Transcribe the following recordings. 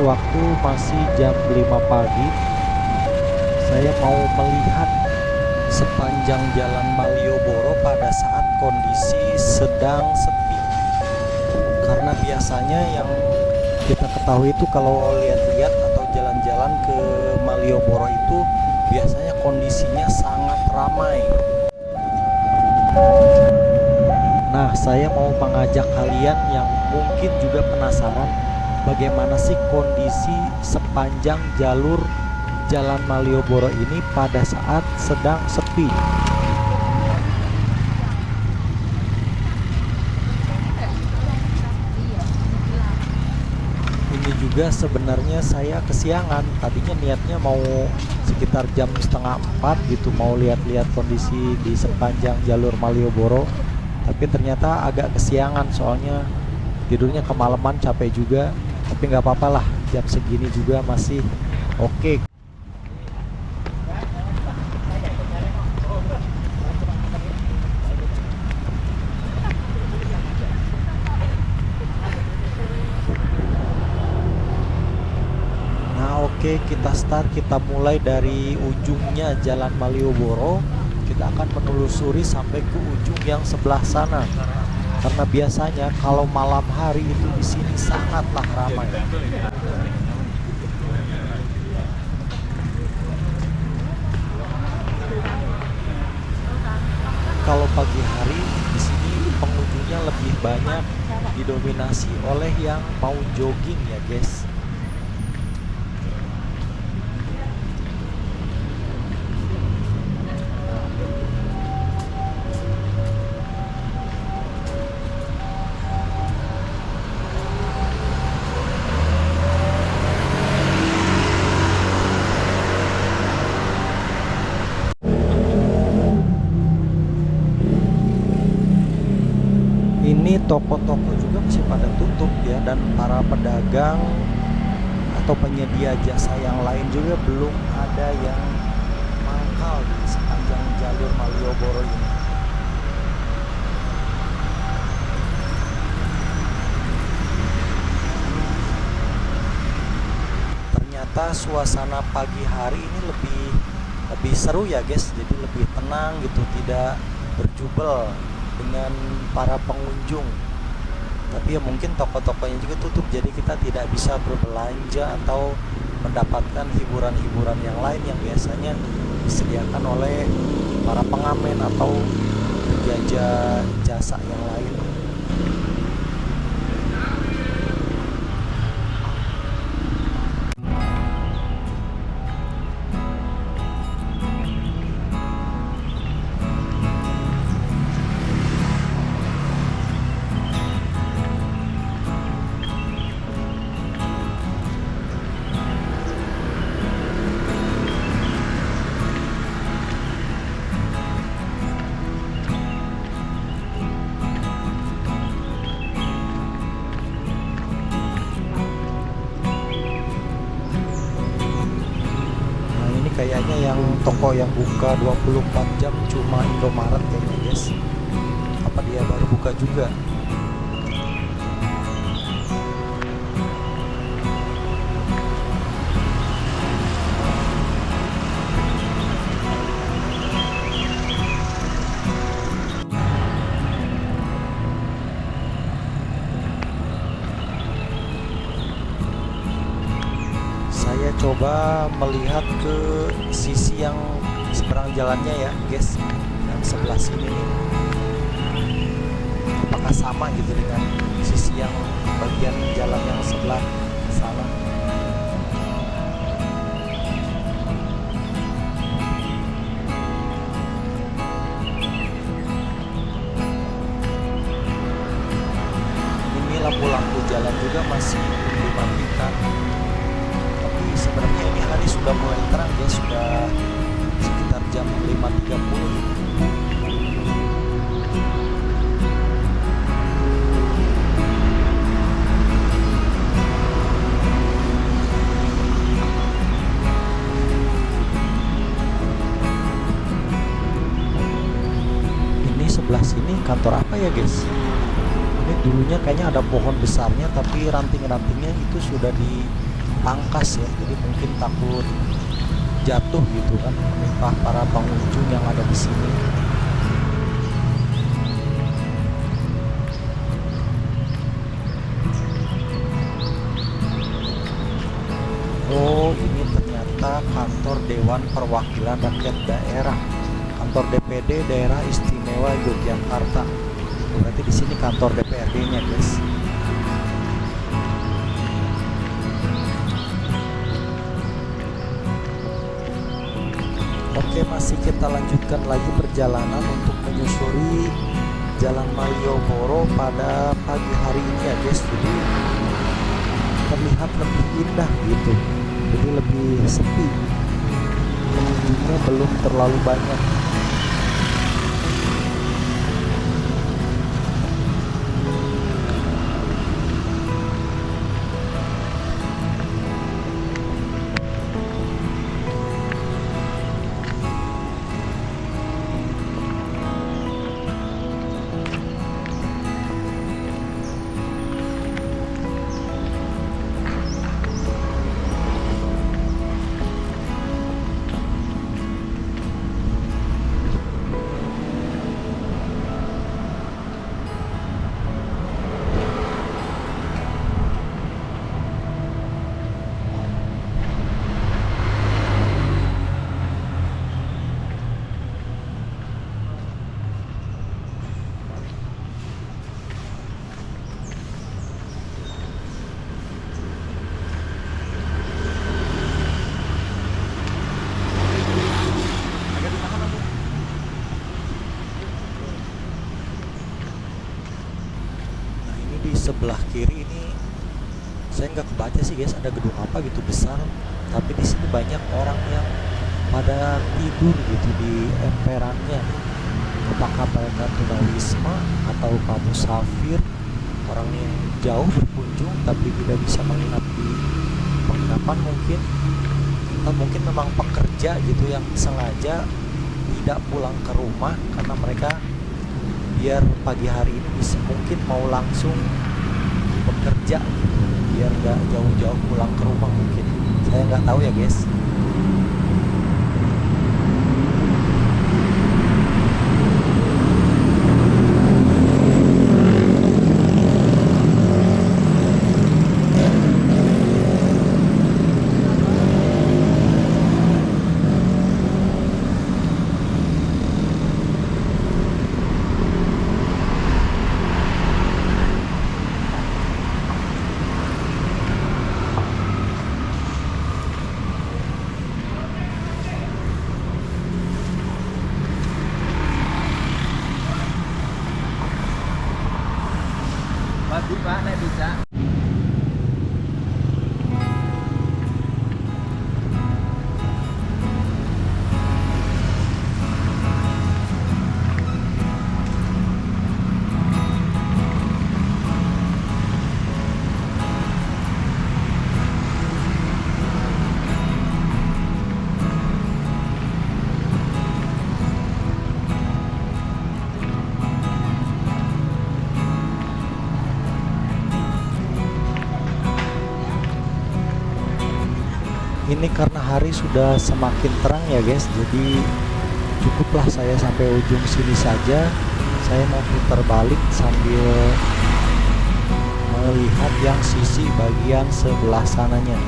waktu masih jam 5 pagi. Saya mau melihat sepanjang jalan Malioboro pada saat kondisi sedang sepi. Karena biasanya yang kita ketahui itu kalau lihat-lihat atau jalan-jalan ke Malioboro itu biasanya kondisinya sangat ramai. Nah, saya mau mengajak kalian yang mungkin juga penasaran bagaimana sih kondisi sepanjang jalur Jalan Malioboro ini pada saat sedang sepi. Ini juga sebenarnya saya kesiangan. Tadinya niatnya mau sekitar jam setengah 4 gitu, mau lihat-lihat kondisi di sepanjang jalur Malioboro. Tapi ternyata agak kesiangan soalnya tidurnya kemalaman, capek juga. Tapi nggak apa-apa lah, jam segini juga masih oke. Oke, kita start, kita mulai dari ujungnya Jalan Malioboro. Kita akan menelusuri sampai ke ujung yang sebelah sana. Karena biasanya kalau malam hari itu di sini sangatlah ramai. Kalau pagi hari di sini pengunjungnya lebih banyak didominasi oleh yang mau jogging ya, guys. Ini toko-toko juga masih pada tutup ya, dan para pedagang atau penyedia jasa yang lain juga belum ada yang mangkal di sepanjang jalur Malioboro ini. Ternyata suasana pagi hari ini lebih seru ya guys, jadi lebih tenang gitu, tidak berjubel dengan para pengunjung. Tapi ya mungkin toko-tokonya juga tutup, jadi kita tidak bisa berbelanja atau mendapatkan hiburan-hiburan yang lain yang biasanya disediakan oleh para pengamen atau penjajah jasa yang lain. Kayaknya yang toko yang buka 24 jam cuma Indomaret kayaknya guys. Apa dia baru buka juga? Saya coba melihat ke sisi yang seberang jalannya ya guys, yang sebelah sini nih. Apakah sama gitu dengan sisi yang bagian jalan yang sebelah sana? Ini lampu-lampu jalan juga masih dimatikan. Sebenarnya ini hari sudah mulai terang ya, sudah sekitar jam 5.30. Ini sebelah sini kantor apa ya guys? Ini dulunya kayaknya ada pohon besarnya, tapi ranting-rantingnya itu sudah pangkas ya, jadi mungkin takut jatuh gitu kan menimpa para pengunjung yang ada di sini. Oh, ini ternyata kantor Dewan Perwakilan Rakyat Daerah, kantor DPD Daerah Istimewa Yogyakarta. Berarti di sini kantor DPRD-nya, guys. Oke, masih kita lanjutkan lagi perjalanan untuk menyusuri Jalan Malioboro pada pagi hari ini ya, guys. Jadi terlihat lebih indah gitu, jadi lebih sepi, pengunjungnya belum terlalu banyak. Di sebelah kiri ini saya nggak kebaca sih, guys, ada gedung apa gitu besar, tapi di sini banyak orang yang pada tidur gitu di emperannya. Apakah mereka tunawisma atau kamu musafir, orang yang jauh berkunjung tapi tidak bisa menginap di penginapan mungkin, atau mungkin memang pekerja gitu yang sengaja tidak pulang ke rumah karena mereka biar pagi hari ini bisa mungkin mau langsung bekerja gitu, biar nggak jauh-jauh pulang ke rumah mungkin. Saya nggak tahu ya, guys. Bagus Pak, nek bisa. Ini karena hari sudah semakin terang ya, guys, jadi cukuplah saya sampai ujung sini saja. Saya mau putar balik sambil melihat yang sisi bagian sebelah sananya.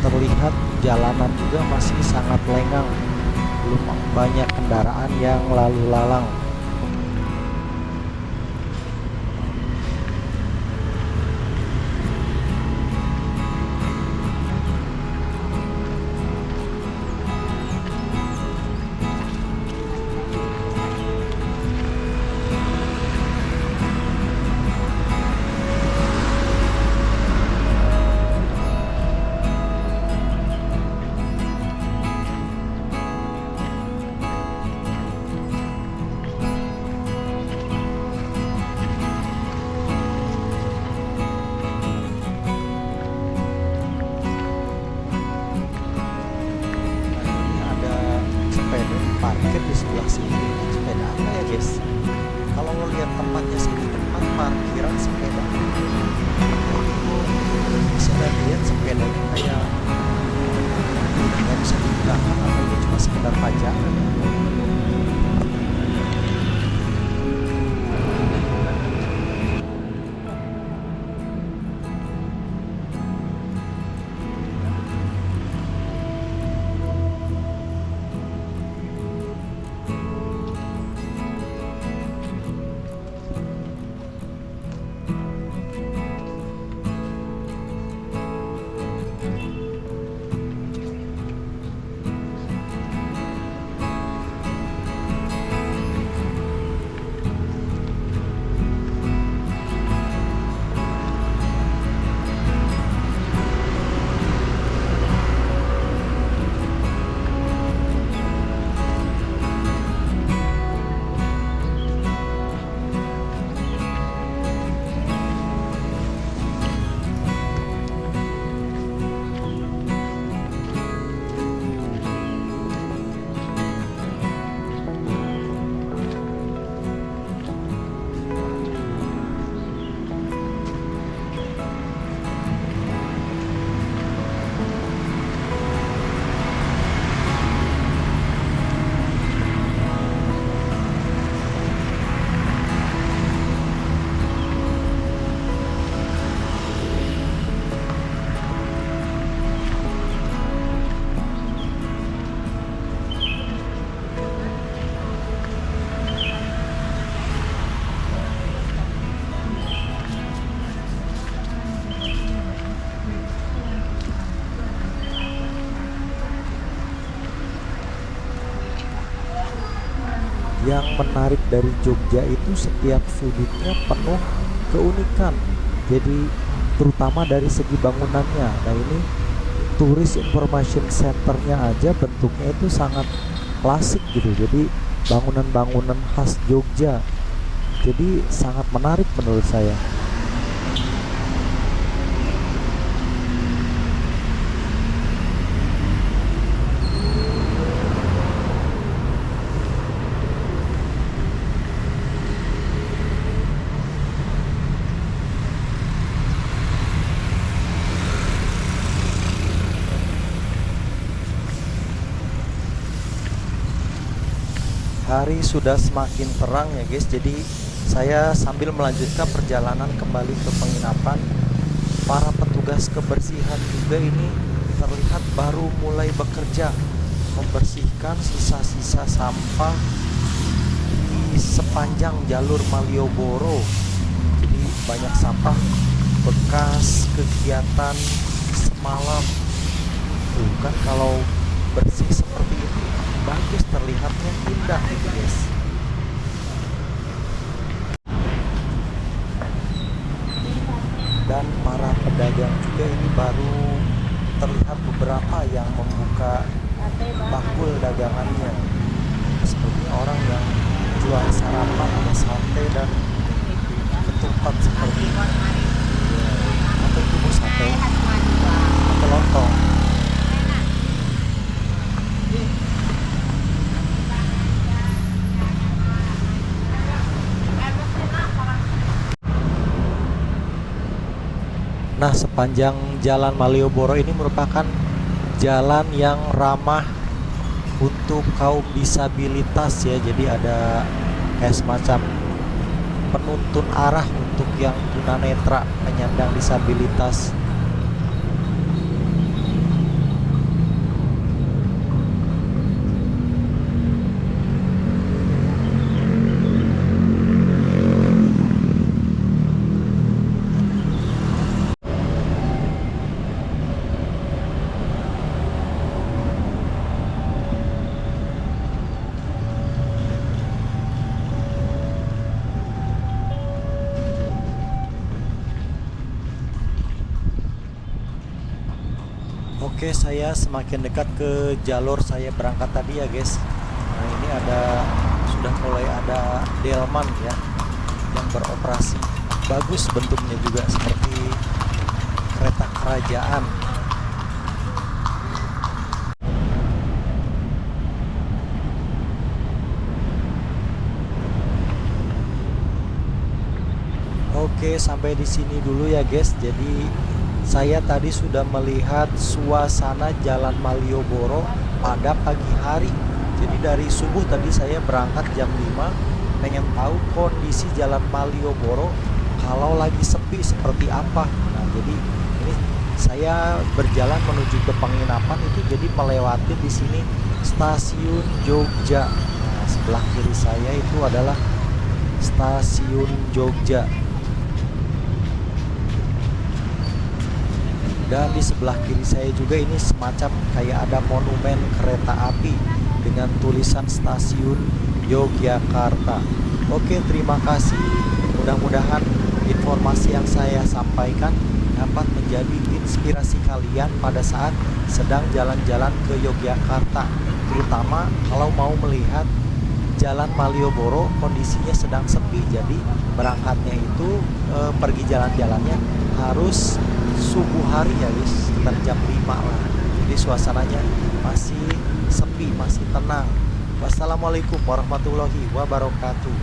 Terlihat jalanan juga masih sangat lengang, belum banyak kendaraan yang lalu lalang. sebelah sini kan sepeda apa ya guys? Kalau lo lihat tempatnya sih di tempat parkiran sepeda. Bisa lihat sepedanya kayak nggak bisa digunakan atau ini cuma sekedar pajangan. Yang menarik dari Jogja itu setiap sudutnya penuh keunikan. Jadi terutama dari segi bangunannya. Nah ini Tourist Information Centernya aja bentuknya itu sangat klasik gitu. Jadi bangunan-bangunan khas Jogja. Jadi sangat menarik menurut saya. Hari sudah semakin terang ya guys, jadi saya sambil melanjutkan perjalanan kembali ke penginapan. Para petugas kebersihan juga ini terlihat baru mulai bekerja membersihkan sisa-sisa sampah di sepanjang jalur Malioboro. Jadi banyak sampah bekas kegiatan semalam. Tuh kan kalau bersih seperti ini bagus, terlihatnya indah gitu guys. Dan para pedagang juga ini baru terlihat beberapa yang membuka bakul dagangannya. Seperti orang yang jual sarapan, ada sate dan ketupat seperti ini. Atau itu bu sate atau lontong. Nah, sepanjang jalan Malioboro ini merupakan jalan yang ramah untuk kaum disabilitas ya. Jadi ada kayak semacam penuntun arah untuk yang tunanetra, penyandang disabilitas. Oke, saya semakin dekat ke jalur saya berangkat tadi ya guys. Nah ini sudah mulai ada delman ya yang beroperasi. Bagus bentuknya juga seperti kereta kerajaan. Oke, sampai di sini dulu ya guys. Jadi saya tadi sudah melihat suasana Jalan Malioboro pada pagi hari. Jadi dari subuh tadi saya berangkat jam 5, pengen tahu kondisi Jalan Malioboro kalau lagi sepi seperti apa. Nah, jadi ini saya berjalan menuju ke penginapan itu, jadi melewati di sini Stasiun Jogja. Nah, sebelah kiri saya itu adalah Stasiun Jogja. Dan di sebelah kiri saya juga ini semacam kayak ada monumen kereta api dengan tulisan Stasiun Yogyakarta. Oke, terima kasih. Mudah-mudahan informasi yang saya sampaikan dapat menjadi inspirasi kalian pada saat sedang jalan-jalan ke Yogyakarta, terutama kalau mau melihat Jalan Malioboro kondisinya sedang sepi. Jadi berangkatnya itu pergi jalan-jalannya harus subuh hari ya guys, sekitar jam 5 lah. Jadi suasananya masih sepi, masih tenang. Wassalamualaikum warahmatullahi wabarakatuh.